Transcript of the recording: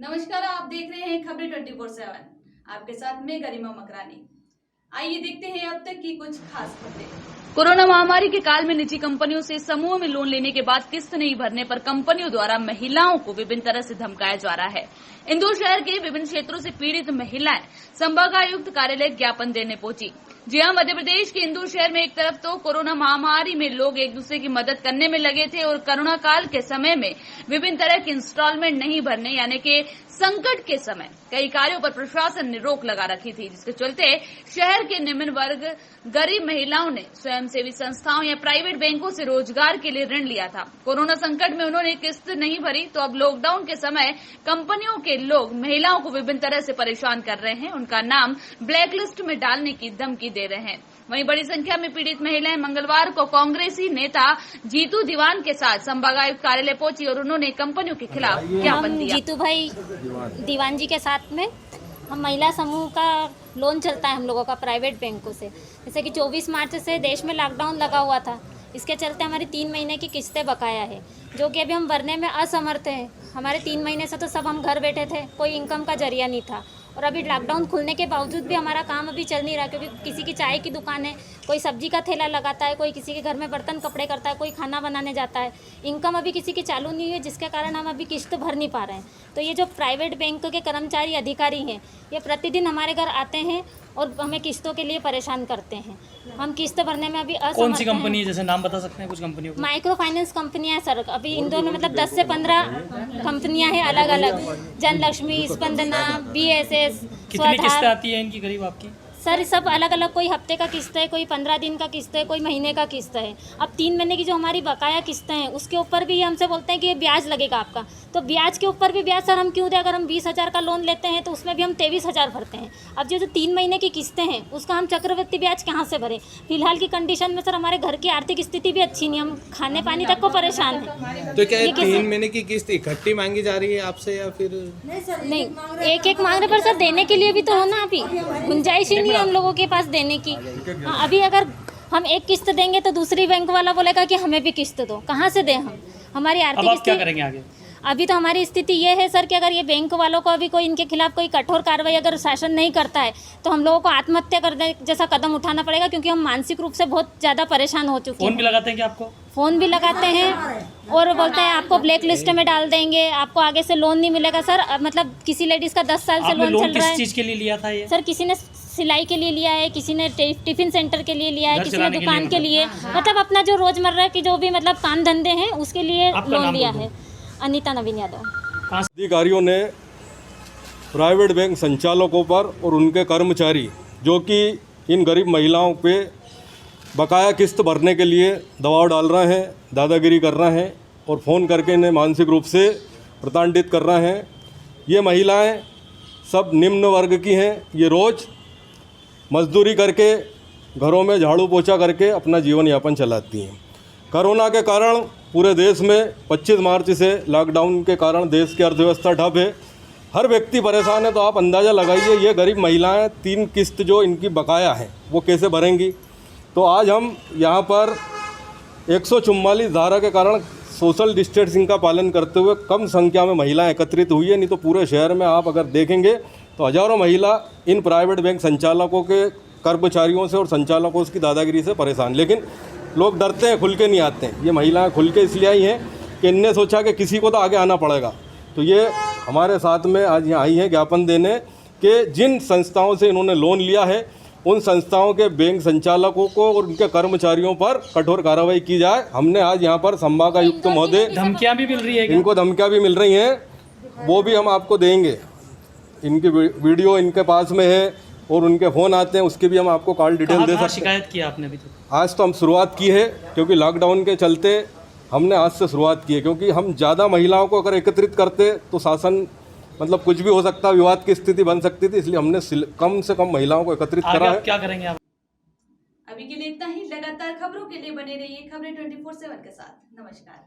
नमस्कार, आप देख रहे हैं खबरें 24/7। आपके साथ मैं गरिमा मकरानी। आइए देखते हैं अब तक की कुछ खास खबरें। कोरोना महामारी के काल में निजी कंपनियों से समूह में लोन लेने के बाद किस्त नहीं भरने पर कंपनियों द्वारा महिलाओं को विभिन्न तरह से धमकाया जा रहा है। इंदौर शहर के विभिन्न क्षेत्रों से पीड़ित महिलाएं संभागायुक्त कार्यालय ज्ञापन देने पहुंची। जी हां, मध्य प्रदेश के इंदौर शहर में एक तरफ तो कोरोना महामारी में लोग एक दूसरे की मदद करने में लगे थे और कोरोना काल के समय में विभिन्न तरह के इंस्टॉलमेंट नहीं भरने यानी कि संकट के समय कई कार्यों पर प्रशासन ने रोक लगा रखी थी, जिसके चलते शहर के निम्न वर्ग गरीब महिलाओं ने स्वयंसेवी संस्थाओं या प्राइवेट बैंकों से रोजगार के लिए ऋण लिया था। कोरोना संकट में उन्होंने किस्त नहीं भरी तो अब लॉकडाउन के समय कंपनियों के लोग महिलाओं को विभिन्न तरह से परेशान कर रहे हैं, उनका नाम ब्लैक लिस्ट में डालने की धमकी दे रहे हैं। वहीं बड़ी संख्या में पीड़ित महिलाएं मंगलवार को कांग्रेसी नेता जीतू दीवान के साथ संभागायुक्त कार्यालय पहुंची और उन्होंने कंपनियों के खिलाफ ज्ञापन दिया। जीतू भाई दीवान जी के साथ में हम महिला समूह का लोन चलता है हम लोगों का प्राइवेट बैंकों से। जैसे कि 24 मार्च से देश में लॉकडाउन लगा हुआ था, इसके चलते हमारी 3 महीने की किस्तें बकाया है, जो कि अभी हम भरने में असमर्थ हैं। हमारे 3 महीने से तो सब हम घर बैठे थे, कोई इनकम का जरिया नहीं था और अभी लॉकडाउन खुलने के बावजूद भी हमारा काम अभी चल नहीं रहा, क्योंकि किसी की चाय की दुकान है, कोई सब्जी का ठेला लगाता है, कोई किसी के घर में बर्तन कपड़े करता है, कोई खाना बनाने जाता है। इनकम अभी किसी की चालू नहीं हुई, जिसके कारण हम अभी किस्त भर नहीं पा रहे हैं। तो ये जो प्राइवेट बैंक के कर्मचारी अधिकारी हैं, ये प्रतिदिन हमारे घर आते हैं और हमें किस्तों के लिए परेशान करते हैं। हम किस्त भरने में अभी असमर्थ हैं। कौन सी कंपनी है, जैसे नाम बता सकते हैं कुछ कंपनियों को? माइक्रो फाइनेंस कंपनियां हैं सर, अभी इंदौर में मतलब 10 से 15 कंपनियां हैं अलग अलग। जनलक्ष्मी, स्पंदना, BSS। कितनी किस्तें आती है इनकी करीब आपकी? सर सब अलग अलग, कोई हफ्ते का किस्त है, कोई 15 दिन का किस्त है, कोई महीने का किस्त है। अब 3 महीने की जो हमारी बकाया किस्तें हैं उसके ऊपर भी हमसे बोलते हैं कि ये ब्याज लगेगा आपका। तो ब्याज के ऊपर भी ब्याज सर हम क्यों दें? अगर हम 20,000 का लोन लेते हैं तो उसमें भी हम 23,000 भरते हैं। अब जो 3 महीने की किस्तें हैं उसका हम चक्रवृद्धि ब्याज कहाँ से भरें? फिलहाल की कंडीशन में सर हमारे घर की आर्थिक स्थिति भी अच्छी नहीं, हम खाने पानी तक को परेशान हैं। तो क्या 3 महीने की किस्त इकट्ठी मांगी जा रही है आपसे या फिर नहीं? एक मांग रहे पर सर देने के लिए भी तो हो ना, अभी गुंजाइश ही नहीं है हम लोगों के पास देने की। अभी अगर हम एक किस्त देंगे तो दूसरी बैंक वाला बोलेगा कि हमें भी किस्त दो, कहाँ से दें हम? हमारी आर्थिक अब आप क्या करेंगे आगे? अभी तो हमारी स्थिति ये है सर कि अगर ये बैंक वालों को अभी कोई इनके खिलाफ कोई कठोर कार्रवाई अगर शासन नहीं करता है तो हम लोगों को आत्महत्या करने जैसा कदम उठाना पड़ेगा, क्योंकि हम मानसिक रूप से बहुत ज़्यादा परेशान हो चुके हैं। फोन भी लगाते हैं क्या आपको? फ़ोन भी लगाते हैं और बोलते हैं आपको ब्लैक लिस्ट में डाल देंगे, आपको आगे से लोन नहीं मिलेगा। सर मतलब किसी लेडीज़ का 10 साल से लोन चल रहा है। किस चीज़ के लिए लिया था ये? सर किसी ने सिलाई के लिए लिया है, किसी ने टिफिन सेंटर के लिए लिया है, किसी ने दुकान के लिए, मतलब अपना जो रोजमर्रा की जो भी मतलब काम धंधे हैं उसके लिए लोन लिया है। अनीता नवीन यादव। अधिकारियों ने प्राइवेट बैंक संचालकों पर और उनके कर्मचारी जो कि इन गरीब महिलाओं पे बकाया किस्त भरने के लिए दबाव डाल रहे हैं, दादागिरी कर रहे हैं और फ़ोन करके इन्हें मानसिक रूप से प्रताड़ित कर रहे हैं। ये महिलाएं सब निम्न वर्ग की हैं, ये रोज़ मजदूरी करके घरों में झाड़ू पोछा करके अपना जीवन यापन चलाती हैं। कोरोना के कारण पूरे देश में 25 मार्च से लॉकडाउन के कारण देश की अर्थव्यवस्था ठप है, हर व्यक्ति परेशान है। तो आप अंदाज़ा लगाइए ये गरीब महिलाएं 3 किस्त जो इनकी बकाया है वो कैसे भरेंगी। तो आज हम यहाँ पर 144 धारा के कारण सोशल डिस्टेंसिंग का पालन करते हुए कम संख्या में महिलाएं एकत्रित हुई है, नहीं तो पूरे शहर में आप अगर देखेंगे तो हज़ारों महिला इन प्राइवेट बैंक संचालकों के कर्मचारियों से और संचालकों की दादागिरी से परेशान। लेकिन लोग डरते हैं, खुल के नहीं आते हैं। ये महिलाएं खुल के इसलिए आई हैं कि इनने सोचा कि किसी को तो आगे आना पड़ेगा। तो ये हमारे साथ में आज यहाँ आई हैं ज्ञापन देने कि जिन संस्थाओं से इन्होंने लोन लिया है उन संस्थाओं के बैंक संचालकों को और उनके कर्मचारियों पर कठोर कार्रवाई की जाए। हमने आज यहाँ पर संभागायुक्त महोदय, धमकियाँ भी मिल रही है, इनको धमकियाँ भी मिल रही हैं, वो भी हम आपको देंगे। इनकी वीडियो इनके पास में है और उनके फ़ोन आते हैं, उसके भी हम आपको कॉल डिटेल दे सकते हैं। शिकायत की आपने अभी तक? आज तो हम शुरुआत की है, क्योंकि लॉकडाउन के चलते हमने आज से शुरुआत की है, क्योंकि हम ज़्यादा महिलाओं को अगर एकत्रित करते तो शासन मतलब कुछ भी हो सकता, विवाद की स्थिति बन सकती थी, इसलिए हमने कम से कम महिलाओं को एकत्रित करा है। क्या करेंगे आप? अभी के लिए इतना ही। लगातार खबरों के लिए बने रहिए खबरें 24/7 के साथ। नमस्कार।